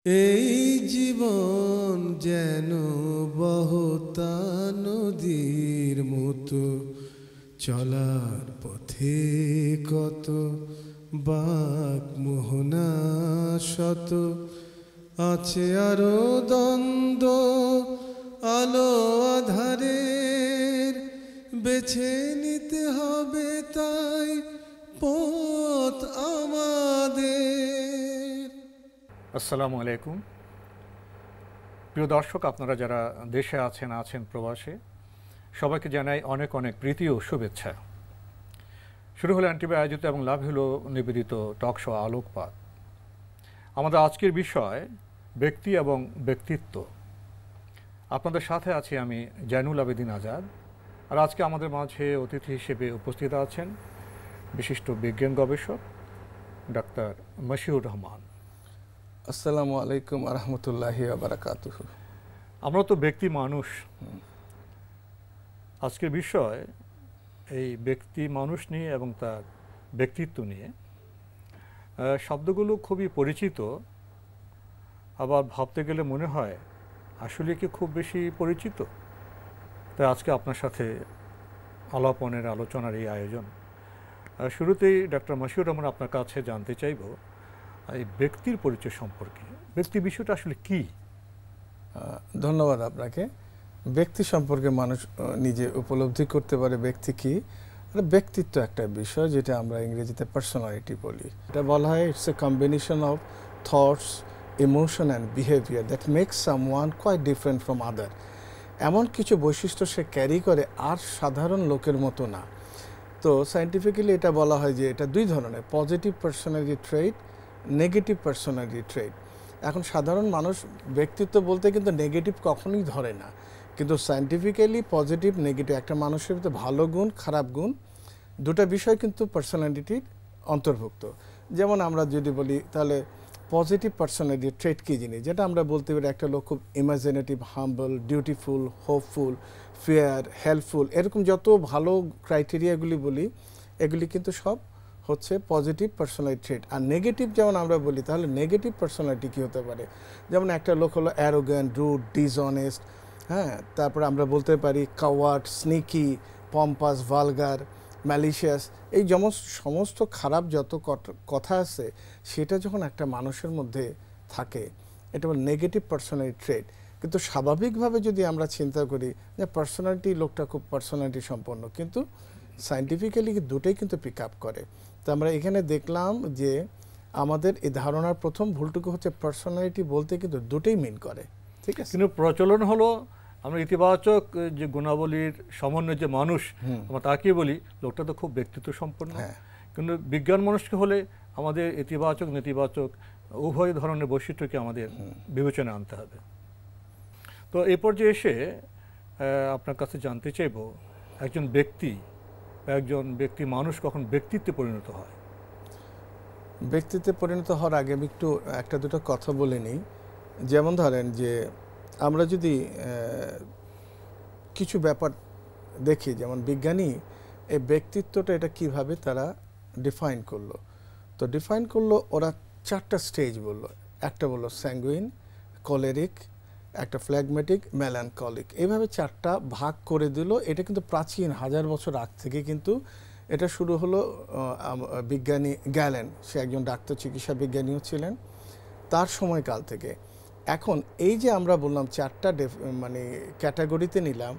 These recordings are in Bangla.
এই জীবন যেন বহতা নদীর মতো, চলার পথে কত বাক মোহনা শত, আছে আরো দ্বন্দ্ব আলো আধারের, বেছে নিতে হবে তাই পথ আমাদের। আসসালামু আলাইকুম প্রিয় দর্শক, আপনারা যারা দেশে আছেন প্রবাসে, সবাইকে জানাই অনেক অনেক প্রীতি ও শুভেচ্ছা। শুরু হলো এনটিভি আয়োজিত এবং লাভ হলো নিবেদিত টক শো আলোকপাত। আমাদের আজকের বিষয় ব্যক্তি এবং ব্যক্তিত্ব। আপনাদের সাথে আছি আমি জয়নুল আবেদিন আজাদ। আর আজকে আমাদের মাঝে অতিথি হিসেবে উপস্থিত আছেন বিশিষ্ট বিজ্ঞান গবেষক ডাক্তার মশিউর রহমান। আসসালামু আলাইকুম আরহামতুল্লাহি ওয়া বারাকাতুহু। আমরা তো ব্যক্তি মানুষ। আজকের বিষয় এই ব্যক্তি মানুষ নিয়ে এবং তার ব্যক্তিত্ব নিয়ে। শব্দগুলো খুবই পরিচিত, আবার ভাবতে গেলে মনে হয় আসলে কি খুব বেশি পরিচিত। তাই আজকে আপনার সাথে আলাপনের আলোচনার এই আয়োজন। শুরুতেই ডাক্তার মশিউর রহমান, আপনার কাছে জানতে চাইব এই ব্যক্তির পরিচয় সম্পর্কে। ব্যক্তি বিষয়টা আসলে কি? ধন্যবাদ আপনাকে। ব্যক্তি সম্পর্কে মানুষ নিজে উপলব্ধি করতে পারে ব্যক্তি কি। ব্যক্তিত্ব একটা বিষয় যেটা আমরা ইংরেজিতে পার্সোনালিটি বলি। এটা বলা হয় it's a combination of thoughts, emotion and behaviour that makes someone quite different from other. এমন কিছু বৈশিষ্ট্য সে ক্যারি করে আর সাধারণ লোকের মতো না। তো সায়েন্টিফিক্যালি এটা বলা হয় যে এটা দুই ধরনের, পজিটিভ পার্সোনালিটি ট্রেট, নেগেটিভ পার্সোনালিটি ট্রেট। এখন সাধারণ মানুষ ব্যক্তিত্ব বলতে কিন্তু নেগেটিভ কখনোই ধরে না, কিন্তু সায়েন্টিফিক্যালি পজিটিভ নেগেটিভ একটা মানুষের ভিতরে ভালো গুণ খারাপ গুণ দুটা বিষয় কিন্তু পার্সোনালিটির অন্তর্ভুক্ত। যেমন আমরা যদি বলি তাহলে পজিটিভ পার্সোনালিটি ট্রেট কী জিনিস, যেটা আমরা বলতে পারি একটা লোক খুব ইমাজিনেটিভ, হাম্বল, ডিউটিফুল, হোপফুল, ফেয়ার, হেল্পফুল, এরকম যত ভালো ক্রাইটেরিয়াগুলি বলি এগুলি কিন্তু সব হচ্ছে পজিটিভ পার্সোনালিটি ট্রেট। আর নেগেটিভ যেমন আমরা বলি, তাহলে নেগেটিভ পার্সোনালিটি কী হতে পারে, যেমন একটা লোক হলো অ্যারোগ্যান্ট, রুড, ডিসঅনেস্ট, হ্যাঁ, তারপরে আমরা বলতে পারি কাওয়ার্ড, স্নিকি, পম্পাস, ভালগার, ম্যালিশিয়াস। এই যেমন সমস্ত খারাপ যত কথা আছে সেটা যখন একটা মানুষের মধ্যে থাকে এটা বলে নেগেটিভ পার্সোনালিটি ট্রেট। কিন্তু স্বাভাবিকভাবে যদি আমরা চিন্তা করি যে পার্সোনালিটি লোকটা খুব পার্সোনালিটি সম্পন্ন, কিন্তু সায়েন্টিফিক্যালি দুটোই কিন্তু পিক আপ করে। তো আমরা এখানে দেখলাম যে আমাদের এই ধারণার প্রথম ভুলটুকু হচ্ছে পার্সোনালিটি বলতে কিন্তু দুটোই মিন করে। ঠিক আছে, কিন্তু প্রচলন হলো আমরা ইতিবাচক যে গুণাবলীর সমন্বয় যে মানুষ, আমরা তাকে বলি লোকটা তো খুব ব্যক্তিত্ব সম্পন্ন। কিন্তু বিজ্ঞান মানুষকে হলে আমাদের ইতিবাচক নেতিবাচক উভয় ধরনের বৈশিষ্ট্যকে আমাদের বিবেচনায় আনতে হবে। তো এই পর্যায়ে এসে আপনার কাছে জানতে চাইব, একজন ব্যক্তি মানুষ কখন ব্যক্তিত্বে পরিণত হয়? ব্যক্তিত্বে পরিণত হওয়ার আগে আমি একটু একটা দুটো কথা বলে নিই। যেমন ধরেন যে আমরা যদি কিছু ব্যাপার দেখি, যেমন বিজ্ঞানী এই ব্যক্তিত্বটা এটা কিভাবে তারা ডিফাইন করলো। তো ডিফাইন করলো ওরা চারটা স্টেজ বললো। একটা বললো স্যাঙ্গুইন, কলেরিক, একটা ফ্ল্যাগমেটিক, মেলানকলিক, এইভাবে চারটা ভাগ করে দিল। এটা কিন্তু প্রাচীন 1000 বছর আগ থেকে কিন্তু এটা শুরু হলো। বিজ্ঞানী গ্যালেন, সে একজন ডাক্তার চিকিৎসা বিজ্ঞানীও ছিলেন, তার সময়কাল থেকে। এখন এই যে আমরা বললাম চারটা মানে ক্যাটাগরিতে নিলাম,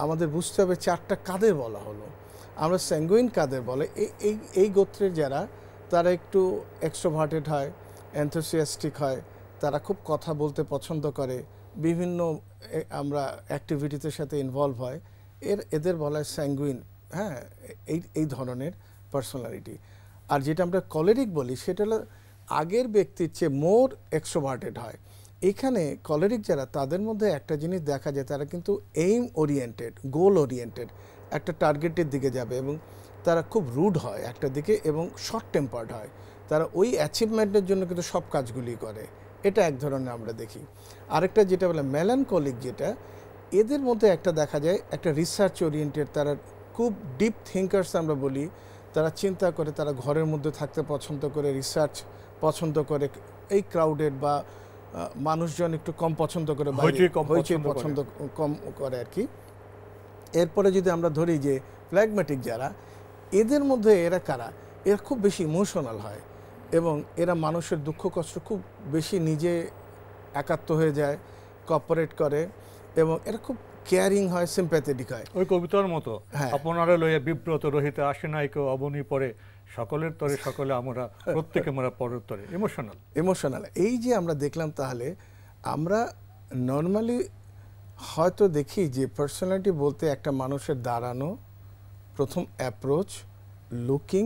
আমাদের বুঝতে হবে চারটা কাদের বলা হলো। আমরা স্যাঙ্গুইন কাদের বলে, এই গোত্রের যারা তারা একটু এক্সট্রোভার্টেড হয়, এনথুসিয়াস্টিক হয়, তারা খুব কথা বলতে পছন্দ করে, বিভিন্ন আমরা অ্যাক্টিভিটিতে সাথে ইনভলভ হয়, এদের বলা হয় স্যাঙ্গুইন। হ্যাঁ, এই ধরনের পার্সোনালিটি। আর যেটা আমরা কলেরিক বলি সেটা হলো আগের ব্যক্তির চেয়ে মোর এক্সট্রোভার্টেড হয়। এখানে কলেরিক যারা, তাদের মধ্যে একটা জিনিস দেখা যায়, তারা কিন্তু এইম ওরিয়েন্টেড, গোল ওরিয়েন্টেড, একটা টার্গেটের দিকে যাবে, এবং তারা খুব রুড হয় একটা দিকে এবং শর্ট টেম্পার্ড হয়। তারা ওই অ্যাচিভমেন্টের জন্য কিন্তু সব কাজগুলি করে। এটা এক ধরনের আমরা দেখি। আরেকটা যেটা বলে মেলানকলিক, যেটা এদের মধ্যে একটা দেখা যায় একটা রিসার্চ ওরিয়েন্টেড, তারা খুব ডিপ থিঙ্কার্স আমরা বলি, তারা চিন্তা করে, তারা ঘরের মধ্যে থাকতে পছন্দ করে, রিসার্চ পছন্দ করে, এই ক্রাউডেড বা মানুষজন একটু কম পছন্দ করে, হইচই কম পছন্দ কম করে আর কি। এরপরে যদি আমরা ধরি যে ফ্ল্যাগম্যাটিক যারা, এদের মধ্যে এরা কারা, এরা খুব বেশি ইমোশনাল হয় এবং এরা মানুষের দুঃখ কষ্ট খুব বেশি নিজে একাত্ম হয়ে যায়, কপারেট করে এবং এরা খুব কেয়ারিং হয়, সিম্প্যাথেটিক হয়। ওই কবিতার মতো, হ্যাঁ। আপনারা লইয়া বিব্রত রহিতে আসে নাই কেউ অবনী পরে, সকলের তরে সকলে আমরা, প্রত্যেকে আমরা পরের তরে। ইমোশনাল। এই যে আমরা দেখলাম, তাহলে আমরা নর্মালি হয়তো দেখি যে পার্সোনালিটি বলতে একটা মানুষের দাঁড়ানো, প্রথম অ্যাপ্রোচ, লুকিং,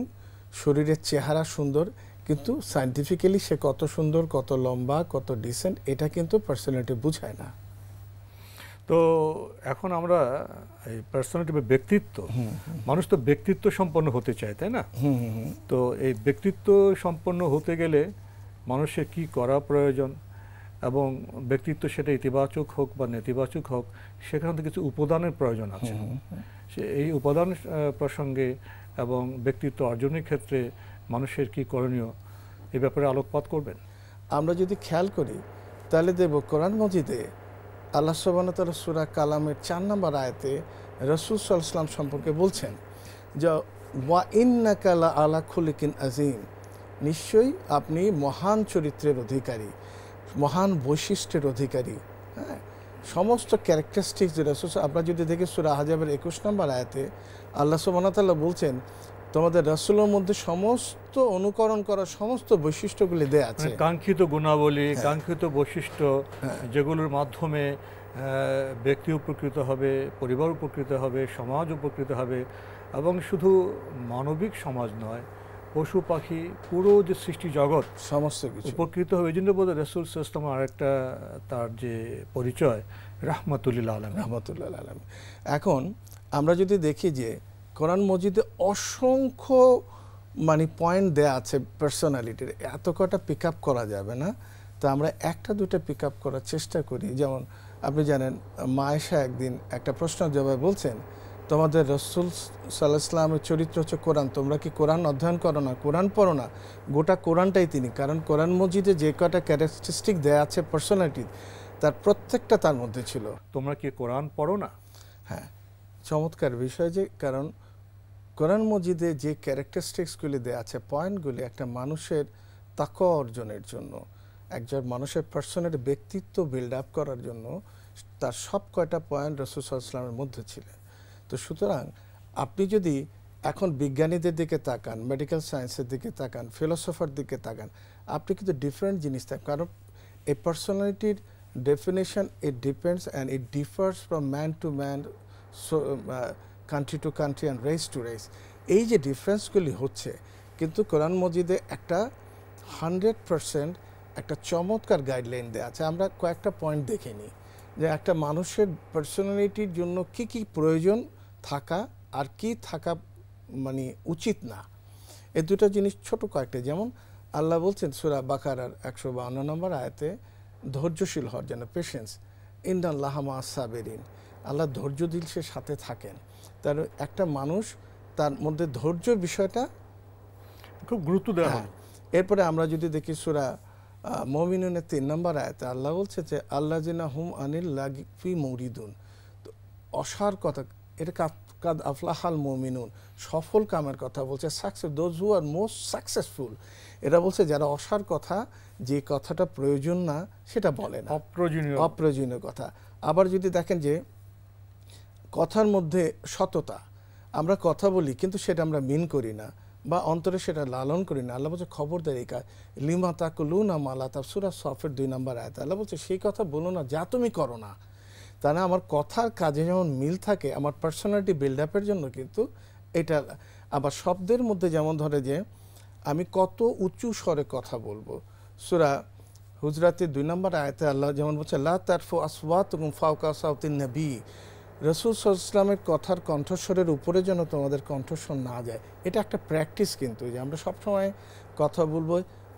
শরীরের চেহারা সুন্দর, কিন্তু সায়েন্টিফিক্যালি সে কত সুন্দর, কত লম্বা, কত ডিসেন্ট, এটা কিন্তু পার্সোনালিটি বুঝায় না। তো এখন আমরা এই পার্সোনালিটি বা ব্যক্তিত্ব, মানুষ তো ব্যক্তিত্ব সম্পন্ন হতে চায়, তাই না? তো এই ব্যক্তিত্ব সম্পন্ন হতে গেলে মানুষের কি করা প্রয়োজন, এবং ব্যক্তিত্ব সেটা ইতিবাচক হোক বা নেতিবাচক হোক, সেখানে তো কিছু উপাদানের প্রয়োজন আছে। এই উপাদান প্রসঙ্গে এবং ব্যক্তিত্ব অর্জনের ক্ষেত্রে মানুষের কি করণীয়, এই ব্যাপারে আলোকপাত করবেন? আমরা যদি খেয়াল করি তাহলে দেখব কোরআন মজিদে আল্লাহ সুবহানাহু ওয়া তাআলা সূরা কালামের 4 নম্বর আয়াতে রাসূল সাল্লাল্লাহু আলাইহি ওয়াসাল্লাম সম্পর্কে বলছেন যে ওয়া ইন্নাকা লা আলা খুলিকিন আযীম, নিশ্চয়ই আপনি মহান চরিত্রের অধিকারী, মহান বৈশিষ্ট্যের অধিকারী। হ্যাঁ, সমস্ত ক্যারেক্টারিস্টিক্স যে রাসূল, আমরা যদি দেখি সূরা আহজাবের 21 নম্বর আয়াতে আল্লাহ সুবহানাহু ওয়া তাআলা বলছেন তোমাদের রাসূলের মধ্যে সমস্ত অনুকরণ করার সমস্ত বৈশিষ্ট্যগুলি দেয়া আছে, কাঙ্ক্ষিত গুণাবলী, কাঙ্ক্ষিত বৈশিষ্ট্য, যেগুলোর মাধ্যমে ব্যক্তি উপকৃত হবে, পরিবার উপকৃত হবে, সমাজ উপকৃত হবে, এবং শুধু মানবিক সমাজ নয়, পশু পাখি, পুরো যে সৃষ্টি জগৎ সমস্ত কিছু উপকৃত হবে। এই জন্য বোধহয় রাসূল সাল্লাল্লাহু আলাইহি ওয়াসাল্লাম আরেকটা তার যে পরিচয়, রাহমাতুল আলামিন। এখন আমরা যদি দেখি যে কোরআন মজিদে অসংখ্য পয়েন্ট দেয়া আছে পার্সোনালিটির, এত কটা পিক আপ করা যাবে না, তো আমরা একটা দুটো পিক আপ করার চেষ্টা করি। যেমন আপনি জানেন, মা আয়েশা একদিন একটা প্রশ্নের জবাবে বলছেন তোমাদের রাসূল সাল্লাল্লাহু আলাইহি ওয়াসাল্লামের চরিত্র হচ্ছে কোরআন, তোমরা কি কোরআন অধ্যয়ন করো না, কোরআন পড়ো না? গোটা কোরআনটাই তিনি, কারণ কোরআন মজিদে যে কটা ক্যারেক্টারিস্টিক দেয়া আছে পার্সোনালিটি, তার প্রত্যেকটা তার মধ্যে ছিল। তোমরা কি কোরআন পড়ো না? হ্যাঁ, চমৎকার বিষয় যে, কারণ কোরআন মজিদে যে ক্যারেক্টারিস্টিক্সগুলি দেওয়া আছে, পয়েন্টগুলি একটা মানুষের তাকওয়া অর্জনের জন্য, একজন মানুষের পার্সোনাল ব্যক্তিত্ব বিল্ড আপ করার জন্য, তার সব কয়টা পয়েন্ট রাসূল সাল্লাল্লাহু আলাইহি ওয়াসাল্লামের মধ্যে ছিলেন। তো সুতরাং আপনি যদি এখন বিজ্ঞানীদের দিকে তাকান, মেডিকেল সায়েন্সের দিকে তাকান, ফিলোসফার দিকে তাকান, আপনি কিন্তু ডিফারেন্ট জিনিস থাকেন, কারণ এই পার্সোনালিটির definition it depends and it differs from man to man, country to country and race to race. এই যে ডিফারেন্সগুলি হচ্ছে, কিন্তু কোরআন মজিদে একটা 100% একটা চমৎকার গাইডলাইন দেওয়া আছে। আমরা কয়েকটা পয়েন্ট দেখে নিই যে একটা মানুষের পার্সোনালিটির জন্য কি কি প্রয়োজন থাকা আর কি থাকা উচিত না, এই দুটো জিনিস ছোট কয়েকটা। যেমন আল্লাহ বলছেন সূরা বাকারার 152 নম্বর আয়াতে ধৈর্যশীল হওয়ার জন্য, পেশেন্স, ইন্নাল্লাহা মা'আস সাবিরিন, আল্লাহ ধৈর্য দিল সে সাথে থাকেন। তার একটা মানুষ, তার মধ্যে ধৈর্য বিষয়টা খুব গুরুত্ব দেওয়া হয়। এরপরে আমরা যদি দেখি সূরা মুমিনুনের 3 নম্বর আয়াতে আল্লাহ বলছে যে আল্লাযিনা হুম আনিল লাগফি মুরিদুন, অসার কথা, এটা কাদ আফলাহাল মুমিনুন, সফল কামের কথা বলছে, success, those who are most successful. এরা বলছে যারা অসার কথা, যে কথাটা প্রয়োজন না সেটা বলে না, অপ্রয়োজনীয় কথা। আবার যদি দেখেন যে কথার মধ্যে সততা, আমরা কথা বলি কিন্তু সেটা আমরা মিন করি না বা অন্তরে সেটা লালন করি না। আল্লাহ বলছে খবরদার এই কাজ, লিমা তাকুলুনা মা লা তাফআলুন, সূরা সফের 2 নম্বর আয়াত আল্লাহ বলছে সেই কথা বলো না যা তুমি করো না। তা না, আমার কথার কাজে যেমন মিল থাকে, আমার পার্সোনালিটি বিল্ড আপের জন্য কিন্তু এটা। আবার শব্দের মধ্যে যেমন ধরে যে আমি কত উঁচু স্বরে কথা বলবো, সূরা হুজরাতের 2 নম্বর আয়াতে আল্লাহ যেমন বলছে লা তারফু আসওয়াতুকুম ফাওকা সাওতিন নবী, রাসূল সাল্লাল্লাহু আলাইহি ওয়াসাল্লামের কথার কণ্ঠস্বরের উপরে যেন তোমাদের কণ্ঠস্বর না যায়। এটা একটা প্র্যাকটিস কিন্তু, যে আমরা সবসময় কথা বলবো,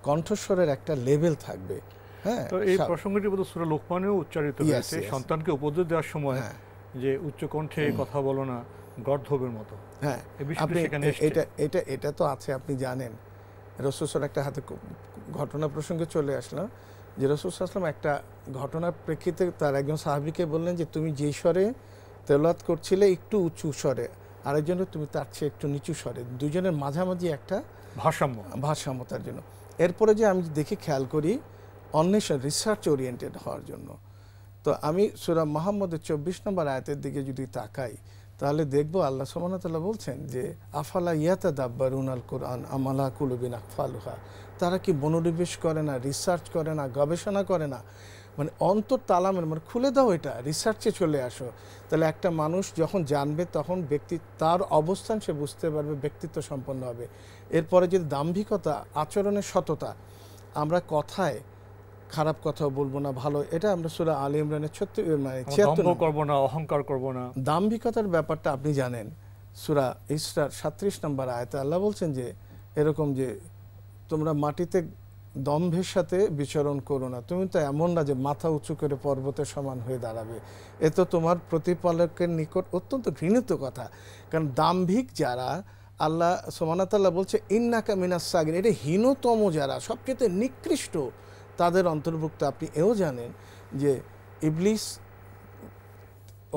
কণ্ঠস্বরের একটা লেভেল থাকবে। হ্যাঁ, তো এই প্রসঙ্গটি বোধহয় সূরা লোকমানেও উচ্চারিত হয়েছে, সন্তানকে উপদেশ দেওয়ার সময় যে উচ্চ কণ্ঠে কথা বলো না গর্ধবের মতো। হ্যাঁ, এটা তো আছে, আপনি জানেন রাসূল একটা হাতে ঘটনা প্রসঙ্গে চলে আসলাম, যে রাসূল সাল্লাল্লাহু একটা ঘটনার প্রেক্ষিতে তার একজন সাহাবীকে বললেন যে তুমি যেই স্বরে তেলাওয়াত করছিলে একটু উঁচু স্বরে, আরেকজনের তুমি তার চেয়ে একটু নিচু স্বরে, দুজনের মাঝামাঝি একটা ভারসাম্যতার জন্য। এরপরে যে আমি দেখি খেয়াল করি অন্বেষণ রিসার্চ ওরিয়েন্টেড হওয়ার জন্য। তো আমি সূরা মুহাম্মদের 24 নম্বর আয়াতের দিকে যদি তাকাই তাহলে দেখব আল্লাহ সুবহানাহু ওয়া তাআলা বলছেন যে আফালা ইয়াতাদাব্বারুনাল কুরআন আম আলা কুলুবিন আকফালুহা, তারা কি মনোনিবেশ করে না, রিসার্চ করে না, গবেষণা করে না, মানে অন্তর তালামের মানে খুলে দাও, এটা রিসার্চে চলে আসো। তাহলে একটা মানুষ যখন জানবে তখন ব্যক্তি তার অবস্থান সে বুঝতে পারবে, ব্যক্তিত্ব সম্পন্ন হবে। এরপরে যদি দাম্ভিকতা, আচরণের সততা, আমরা কথায় খারাপ কথা বলবো না, ভালো, এটা আমরা সূরা আলে ইমরানের 76 করব না, অহংকার করব না। দাম্ভিকতার ব্যাপারটা আপনি জানেন, সূরা ইসরার 37 নম্বর আয়াতে আল্লাহ বলছেন যে এরকম যে তোমরা মাটিতে দম্ভের সাথে বিচরণ করো না, তুমি তো এমন না যে মাথা উঁচু করে পর্বতের সমান হয়ে দাঁড়াবে, এ তো তোমার প্রতিপালকের নিকট অত্যন্ত ঘৃণিত কথা। কারণ দাম্ভিক যারা, আল্লাহ সুবহানাহু ওয়া তাআলা বলছে ইন্নাকা মিনাস সাগিন, এটা হীনতম যারা, সবচেয়ে নিকৃষ্ট তাদের অন্তর্ভুক্ত। আপনি এও জানেন যে ইবলিস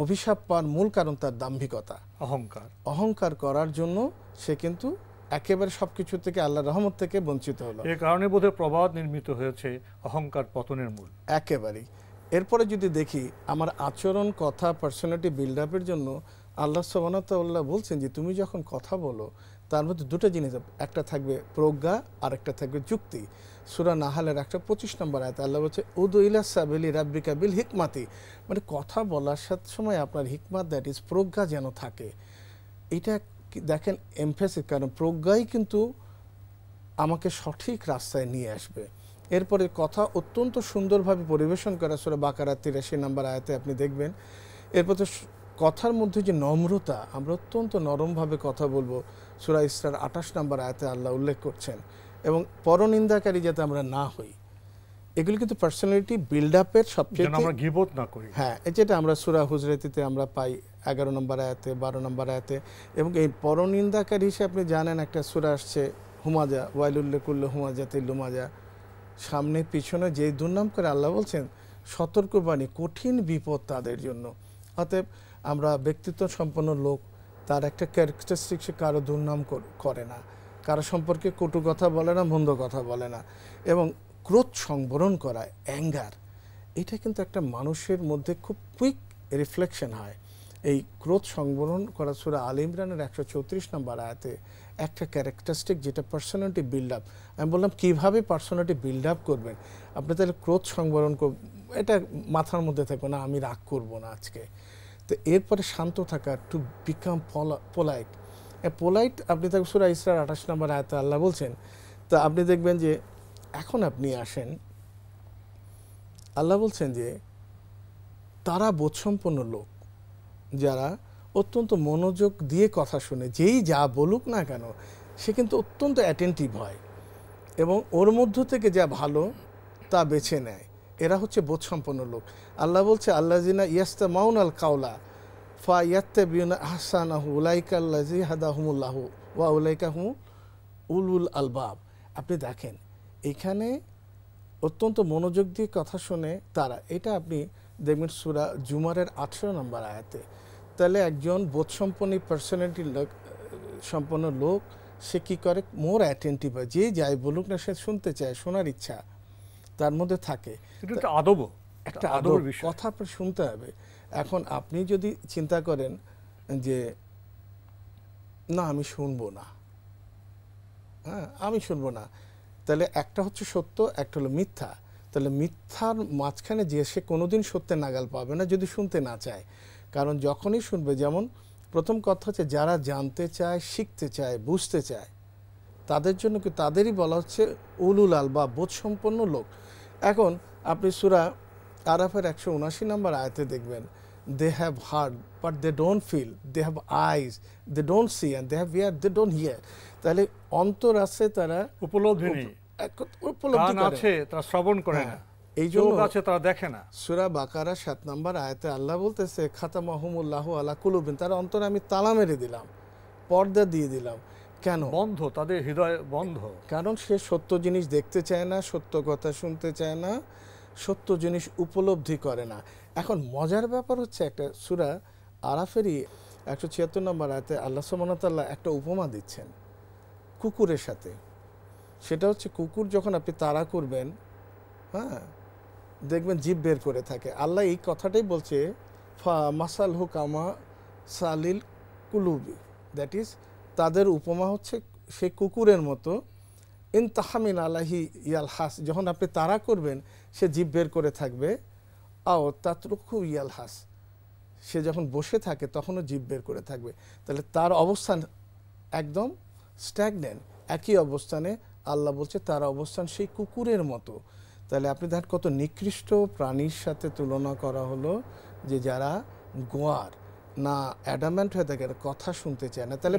অভিশাপ পাওয়ার মূল কারণ তার দাম্ভিকতা, অহংকার করার জন্য সে কিন্তু একেবারে সবকিছু থেকে আল্লাহর রহমত থেকে বঞ্চিত হলো। এই কারণে বোধহয় প্রবাদ নির্মিত হয়েছে অহংকার পতনের মূল। একেবারেই। এরপরে যদি দেখি আমার আচরণ, কথা, পার্সোনালিটি বিল্ড আপের জন্য আল্লাহ সুবহানাহু ওয়া তাআলা বলছেন যে তুমি যখন কথা বলো তার মধ্যে দুটো জিনিস, একটা থাকবে প্রজ্ঞা আর একটা থাকবে যুক্তি। সূরা নাহালের 125 নম্বর আয়াতে আল্লাহ বলছে উদু ইলা সাবিলি রাব্বিকা বিল হিকমাতি, মানে কথা বলার সাথে সময় আপনার হিকমাত, দ্যাট ইজ প্রজ্ঞা যেন থাকে। এটা দেখেন এমফেসিস, কারণ প্রজ্ঞাই কিন্তু আমাকে সঠিক রাস্তায় নিয়ে আসবে। এরপরে কথা অত্যন্ত সুন্দরভাবে পরিবেশন করা, সূরা বাকারা 83 নম্বর আয়াতে আপনি দেখবেন। এরপর তো কথার মধ্যে যে নম্রতা, আমরা অত্যন্ত নরমভাবে কথা বলবো, সূরা ইসরার 28 নম্বর আয়াতে আল্লাহ উল্লেখ করছেন। এবং পরনিন্দাকারী যাতে আমরা না হই, এগুলি কিন্তু পার্সোনালিটি বিল্ড আপের সবচেয়ে, আমরা গীবত না করি। হ্যাঁ, যেটা আমরা সূরা হুজরাতিতে আমরা পাই 11 নম্বর আয়াতে, 12 নম্বর আয়াতে। এবং এই পরনিন্দাকারী হিসেবে আপনি জানেন একটা সূরা আসছে হুমাজা, ওয়াইলুল লিকুল্লি হুমাজাতিল লুমাজা, সামনে পিছনে যে দুর্নাম করে আল্লাহ বলছেন সতর্কবাণী, কঠিন বিপদ তাদের জন্য। অতএব আমরা ব্যক্তিত্ব সম্পন্ন লোক, তার একটা ক্যারেক্টারিস্টিক, সে কারো দুর্নাম করে না, কারো সম্পর্কে কটু কথা বলে না, মন্দ কথা বলে না। এবং ক্রোধ সংবরণ করা, অ্যাঙ্গার, এটা কিন্তু একটা মানুষের মধ্যে খুব কুইক রিফ্লেকশন হয়। এই ক্রোধ সংবরণ করা সূরা আলে ইমরানের 134 নম্বর আয়াতে একটা ক্যারেক্টারিস্টিক, যেটা পার্সোনালিটি বিল্ড আপ। আমি বললাম কীভাবে পার্সোনালিটি বিল্ড আপ করবেন, আপনি তাহলে ক্রোধ সংবরণ এটা মাথার মধ্যে থাকবে না, আমি রাগ করব না আজকে। তো এরপরে শান্ত থাকা, টু বিকাম পোলাইট। পোলাইট আপনি তাকে সূরা ইসরার 28 নম্বর আয়াতে আল্লাহ বলছেন। তা আপনি দেখবেন যে এখন আপনি আসেন, আল্লাহ বলছেন যে তারা বোধসম্পন্ন লোক যারা অত্যন্ত মনোযোগ দিয়ে কথা শুনে, যেই যা বলুক না কেন সে কিন্তু অত্যন্ত অ্যাটেন্টিভ হয় এবং ওর মধ্য থেকে যা ভালো তা বেছে নেয়। এরা হচ্ছে বোধসম্পন্ন লোক। আল্লাহ বলছে আল্লাযিনা ইয়াস্তামাউনাল কাওলা ফায়াত্তাবিউনা আহসানাহু উলাইকাল্লাযী হাদাহুমুল্লাহু ওয়া উলাইকা হুম উলুল আলবাব। আপনি দেখেন এখানে অত্যন্ত মনোযোগ দিয়ে কথা শুনে তারা, এটা আপনি দেখবেন সূরা জুমারের 18 নম্বর আয়াতে। তাহলে একজন বোধসম্পন্ন পার্সোনালিটি সম্পন্ন লোক সে কী করে, মোর অ্যাটেন্টিভ হয়, যে যাই বলুক না সে শুনতে চায়, শোনার ইচ্ছা তার মধ্যে থাকে। একটা আদব, কথা আপনার শুনতে হবে। এখন আপনি যদি চিন্তা করেন যে না আমি শুনবো না, হ্যাঁ আমি শুনবো না, তাহলে একটা হচ্ছে সত্য, একটা হলো মিথ্যা। তাহলে মিথ্যার মাঝখানে যে সে কোনোদিন সত্যের নাগাল পাবে না যদি শুনতে না চায়। কারণ যখনই শুনবে, যেমন প্রথম কথা হচ্ছে যারা জানতে চায়, শিখতে চায়, বুঝতে চায়, তাদের জন্য কি তাদেরই বলা হচ্ছে উলুল আলবাব, বোধসম্পন্ন লোক। এখন আপনি সূরা আরাফের 179 নম্বর আয়াতে দেখবেন they have heart but they don't feel, they have eyes they don't see and they have ear they don't hear. তাহলে অন্তর আছে, তারা উপলব্ধি আছে, তারা শ্রবণ করে না, এই জন্য আছে তারা দেখে না। সূরা বাকারা 7 নম্বর আয়াতে আল্লাহ বলতেছে খাতামাহুমুল্লাহু আলা কুলুবিন, তার অন্তরে আমি তালা মেরে দিলাম, পর্দা দিয়ে দিলাম। কেন? বন্ধ, তাদের হৃদয় বন্ধ। কারণ সে সত্য জিনিস দেখতে চায় না, সত্য কথা শুনতে চায় না, সত্য জিনিস উপলব্ধি করে না। এখন মজার ব্যাপার হচ্ছে, একটা সূরা আরাফেরই 176 নম্বর আয়াতে আল্লাহ সুবহানাহু ওয়া তাআলা একটা উপমা দিচ্ছেন কুকুরের সাথে। সেটা হচ্ছে, কুকুর যখন আপনি তাড়া করবেন, হ্যাঁ, দেখবেন জিভ বের করে থাকে। আল্লাহ এই কথাটাই বলছে, মাসাল হুকামা সালিল কুলুবি, দ্যাট ইজ তাদের উপমা হচ্ছে সে কুকুরের মতো। ইন তাহামিন আলাহি ইয়াল হাস, যখন আপনি তাড়া করবেন সে জিভ বের করে থাকবে। আও তাতরুকু ইয়াল হাস, সে যখন বসে থাকে তখনও জিভ বের করে থাকবে। তাহলে তার অবস্থান একদম স্ট্যাগনেন্ট, একই অবস্থানে। আল্লাহ বলছে তার অবস্থান সেই কুকুরের মতো। তাহলে আপনি দেখেন কত নিকৃষ্ট প্রাণীর সাথে তুলনা করা হলো, যে যারা গোয়ার না অ্যাডামেন্ট হয়ে থাকে, কথা শুনতে চায় না। তাহলে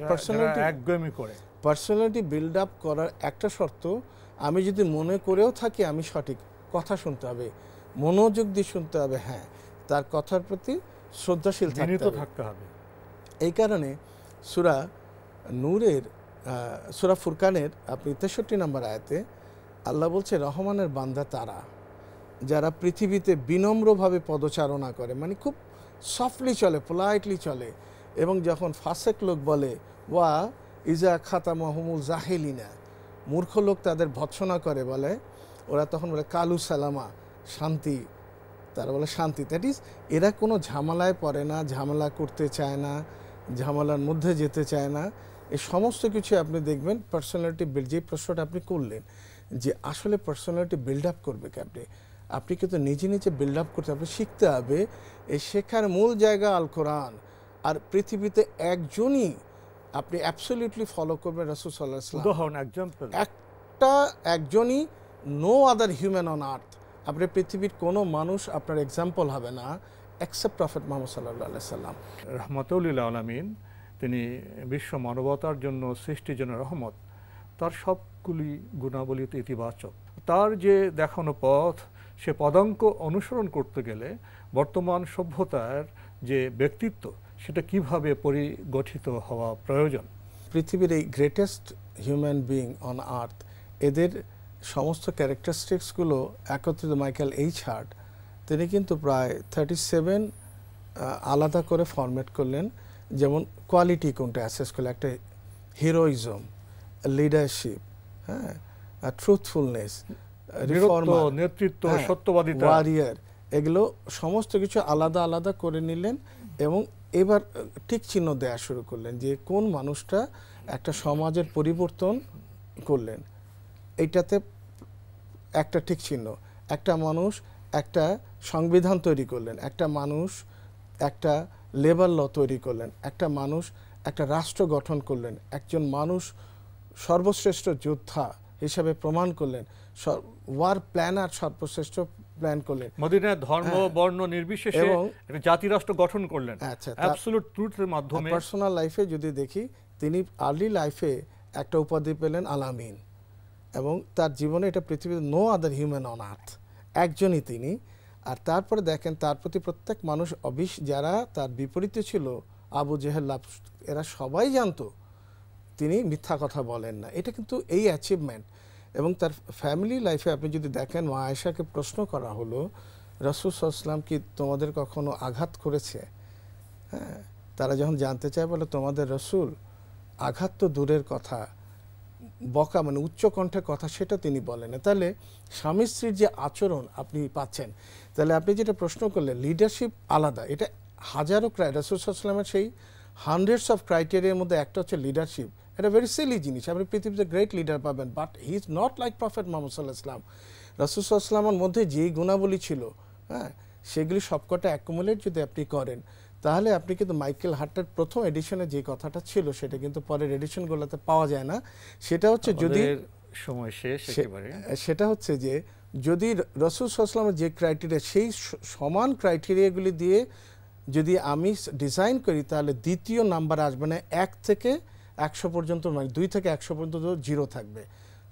পার্সোনালিটি বিল্ড আপ করার একটা শর্ত, আমি যদি মনে করেও থাকি আমি সঠিক, কথা শুনতে হবে, মনোযোগ দিয়ে শুনতে হবে, হ্যাঁ, তার কথার প্রতি শ্রদ্ধাশীল থাকতে হবে। এই কারণে সূরা নূরের সূরা ফুরকানের আপনি 63 নম্বর আয়াতে আল্লাহ বলছে, রহমানের বান্দা তারা যারা পৃথিবীতে বিনম্রভাবে পদচারণা করে, মানে খুব সফটলি চলে, পোলাইটলি চলে, এবং যখন ফাসেক লোক বলে ওয়া ইজা খাতামাহুমুল জাহিলিনা, মূর্খ লোক তাদের ভৎসনা করে, বলে ওরা তখন বলে কালু সালামা, শান্তি, তারা বলে শান্তি। দ্যাট ইজ এরা কোনো ঝামেলায় পড়ে না, ঝামেলা করতে চায় না, ঝামেলার মধ্যে যেতে চায় না। এই সমস্ত কিছু আপনি দেখবেন পার্সোনালিটি বিল্ড। যে প্রশ্নটা আপনি করলেন যে আসলে পার্সোনালিটি বিল্ড আপ করবে কি, আপনি কিন্তু নিজে নিজে বিল্ড আপ করতে হবে, শিখতে হবে। এই শেখার মূল জায়গা আল কোরআন। আর পৃথিবীতে একজনই আপনি অ্যাবসলিউটলি ফলো করবেন, রাসূল সাল্লাল্লাহু আলাইহি ওয়াসাল্লাম। একজনই, no other human on earth. আপনি পৃথিবীর কোনো মানুষ আপনার এক্সাম্পল হবে না এক্সেপ্ট প্রফেট মুহাম্মদ সাল্লাল্লাহু আলাইহি ওয়াসাল্লাম, রাহমাতুল লিল আলামিন। তিনি বিশ্ব মানবতার জন্য, সৃষ্টির জন্য রহমত। তার সবগুলি গুণাবলীতে ইতিবাচক। তার যে দেখানো পথ, সে পদাঙ্ক অনুসরণ করতে গেলে বর্তমান সভ্যতার যে ব্যক্তিত্ব, সেটা কিভাবে পরিগঠিত হওয়া প্রয়োজন। পৃথিবীর এই greatest human being on earth, এদের সমস্ত ক্যারেক্টারিস্টিক্সগুলো একত্রিত মাইকেল এইচ হার্ট তিনি কিন্তু প্রায় 37 আলাদা করে ফরম্যাট করলেন। যেমন কোয়ালিটি কোনটা অ্যাসেস করলে, একটা হিরোইজম, লিডারশিপ, হ্যাঁ, ট্রুথফুলনেস, নেতৃত্ব, সত্যবাদিতা, ওয়ারিয়ার, এগুলো সমস্ত কিছু আলাদা আলাদা করে নিলেন। এবং এবার ঠিক চিহ্ন দেওয়া শুরু করলেন যে কোন মানুষটা একটা সমাজের পরিবর্তন করলেন, এইটাতে একটা ঠিক চিহ্ন। একটা মানুষ একটা সংবিধান তৈরি করলেন, একটা মানুষ একটা লেবার ল তৈরি করলেন, একটা মানুষ একটা রাষ্ট্র গঠন করলেন, একজন মানুষ সর্বশ্রেষ্ঠ যোদ্ধা হিসাবে প্রমাণ করলেন, ওয়ার প্ল্যানার সর্বশ্রেষ্ঠ প্ল্যান করলেন, মদিনায় ধর্ম বর্ণ নির্বিশেষে একটা জাতি রাষ্ট্র গঠন করলেন। আচ্ছা, অ্যাবসলিউট ট্রুথের মাধ্যমে। পার্সোনাল লাইফে যদি দেখি, তিনি আর্লি লাইফে একটা উপাধি পেলেন আলামিন, এবং তার জীবনে এটা পৃথিবীতে no other human on earth, একজনই তিনি। আর তারপরে দেখেন তার প্রতি প্রত্যেক মানুষ যারা তার বিপরীতে ছিল, আবু জেহেল, এরা সবাই জানতো তিনি মিথ্যা কথা বলেন না। এটা কিন্তু এই অ্যাচিভমেন্ট। এবং তার ফ্যামিলি লাইফে আপনি যদি দেখেন, মা আয়েশাকে প্রশ্ন করা হলো, রাসূল সাল্লাল্লাহু আলাইহি ওয়াসাল্লাম কি তোমাদের কখনো আঘাত করেছে? হ্যাঁ, তারা যখন জানতে চায়, বলে তোমাদের রাসূল আঘাত তো দূরের কথা, বকা মানে উচ্চ কণ্ঠে কথা, সেটা তিনি বলেন না। তাহলে স্বামী স্ত্রীর যে আচরণ আপনি পাচ্ছেন, তাহলে আপনি যেটা প্রশ্ন করলেন, লিডারশিপ আলাদা, এটা হাজারো রাসূল সাল্লাল্লাহু আলাইহি ওয়াসাল্লামের সেই হান্ড্রেডস অফ ক্রাইটেরিয়ার মধ্যে একটা হচ্ছে লিডারশিপ। এটা ভেরি সিলি জিনিস, আপনি পৃথিবীতে গ্রেট লিডার পাবেন, but he is not like prophet Muhammad সাল্লাল্লাহু আলাইহি ওয়াসাল্লাম। রাসূল সাল্লাল্লাহু আলাইহি ওয়াসাল্লামের মধ্যে যেই গুণাবলী ছিল, হ্যাঁ, সেগুলি সবকটা অ্যাকুমুলেট যদি আপনি করেন, তাহলে আপনি কিন্তু মাইকেল হার্টের প্রথম এডিশনে যে কথাটা ছিল, সেটা কিন্তু পরের এডিশনগুলোতে পাওয়া যায় না। সেটা হচ্ছে যদি সময় শেষ, একেবারে সেটা হচ্ছে যে যদি রাসূল সাল্লাল্লাহু আলাইহি ওয়াসাল্লামের যে ক্রাইটেরিয়া, সেই সমান ক্রাইটেরিয়াগুলি দিয়ে যদি আমি ডিজাইন করি, তাহলে দ্বিতীয় নাম্বার আসবে না 1 থেকে 100 পর্যন্ত, মানে 2 থেকে 100 পর্যন্ত 0 থাকবে।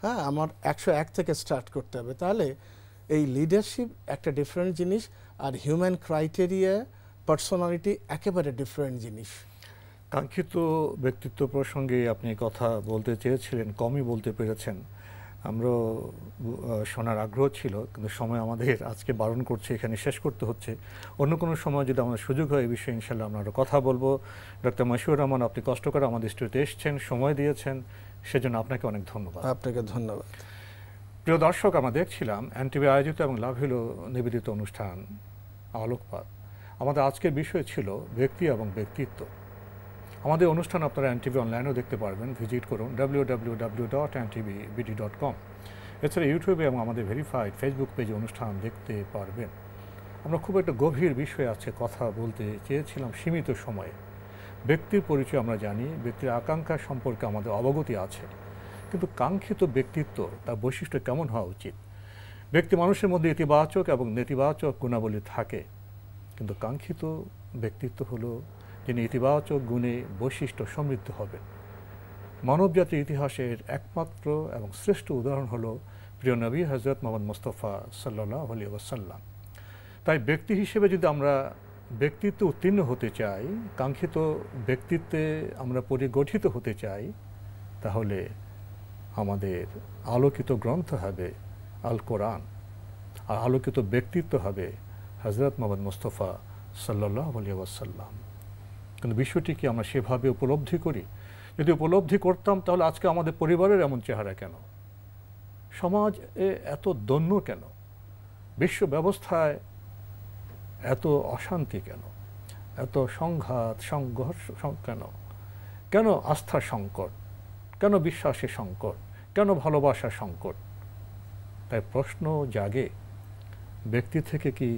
হ্যাঁ, আমার 101 থেকে স্টার্ট করতে হবে। তাহলে এই লিডারশিপ একটা ডিফারেন্ট জিনিস, আর হিউম্যান ক্রাইটেরিয়া, পার্সোনালিটি একেবারে ডিফারেন্ট জিনিস। কাঙ্ক্ষিত ব্যক্তিত্ব প্রসঙ্গে আপনি কথা বলতে চেয়েছিলেন, কমই বলতে পেরেছেন। আমরাও শোনার আগ্রহ ছিল, কিন্তু সময় আমাদের আজকে বারণ করছে, এখানে শেষ করতে হচ্ছে। অন্য কোনো সময় যদি আমাদের সুযোগ হয় এই বিষয়ে ইনশাল্লাহ আমরা আরও কথা বলবো। ডক্টর মশিউর রহমান, আপনি কষ্ট করে আমাদের স্টুডিওতে এসেছেন, সময় দিয়েছেন, সেজন্য আপনাকে অনেক ধন্যবাদ। আপনাকে ধন্যবাদ। প্রিয় দর্শক, আমরা দেখছিলাম এনটিভি আয়োজিত এবং লাভ হলো নিবেদিত অনুষ্ঠান আলোকপাত। আমাদের আজকের বিষয় ছিল ব্যক্তি এবং ব্যক্তিত্ব। আমাদের অনুষ্ঠান আপনারা এনটিভি অনলাইনেও দেখতে পারবেন, ভিজিট করুন www.ntvbd.com। এছাড়া ইউটিউবে এবং আমাদের ভেরিফাইড ফেসবুক পেজে অনুষ্ঠান দেখতে পারবেন। আমরা খুব একটা গভীর বিষয়ে আজকে কথা বলতে চেয়েছিলাম সীমিত সময়ে। ব্যক্তির পরিচয় আমরা জানি, ব্যক্তির আকাঙ্ক্ষা সম্পর্কে আমাদের অবগতি আছে, কিন্তু কাঙ্ক্ষিত ব্যক্তিত্ব তার বৈশিষ্ট্য কেমন হওয়া উচিত? ব্যক্তি মানুষের মধ্যে ইতিবাচক এবং নেতিবাচক গুণাবলী থাকে, কিন্তু কাঙ্ক্ষিত ব্যক্তিত্ব হলো যিনি ইতিবাচক গুণে বৈশিষ্ট্য সমৃদ্ধ হবেন। মানবজাতির ইতিহাসের একমাত্র এবং শ্রেষ্ঠ উদাহরণ হলো প্রিয় নবী হযরত মুহাম্মদ মুস্তাফা সাল্লাল্লাহু আলাইহি ওয়াসাল্লাম। তাই ব্যক্তি হিসেবে যদি আমরা ব্যক্তিত্বে উত্তীর্ণ হতে চাই, কাঙ্ক্ষিত ব্যক্তিত্বে আমরা পরিগঠিত হতে চাই, তাহলে আমাদের আলোকিত গ্রন্থ হবে আল কোরআন, আর আলোকিত ব্যক্তিত্ব হবে হযরত মুহাম্মদ মুস্তাফা সাল্লাল্লাহু আলাইহি ওয়াসাল্লাম। কিন্তু বিষয়টি কি আমরা সেভাবে উপলব্ধি করি? যদি উপলব্ধি করতাম তাহলে আজকে আমাদের পরিবারের এমন চেহারা কেন? সমাজ এত দৈন্য কেন? বিশ্ব ব্যবস্থায় এত অশান্তি কেন? এত সংঘাত সংঘর্ষ কেন? কেন আস্থার সংকট? কেন বিশ্বাসের সংকট? কেন ভালোবাসার সংকট? তাই প্রশ্ন জাগে, ব্যক্তি থেকে কি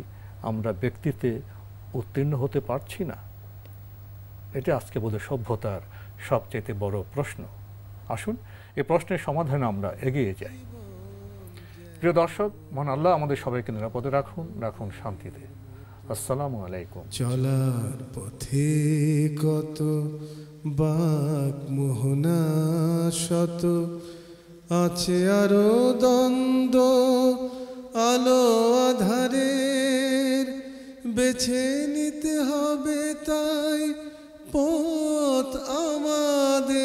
আমরা ব্যক্তিতে উত্তীর্ণ হতে পারছি না? এটা আজকে বোধহয় সভ্যতার সবচেয়ে বড় প্রশ্ন। আসুন এই প্রশ্নের সমাধানে আমরা এগিয়ে যাই। প্রিয় দর্শক, মহান আল্লাহ আমাদের সবাইকে নিরাপদে রাখুন, রাখুন শান্তিতে। আসসালামু আলাইকুম। চলার পথে কত বাক মোহনা শত, আছে আরো দ্বন্দ্ব আলো আধারের, বেছে নিতে হবে তাই পথ আমাদের।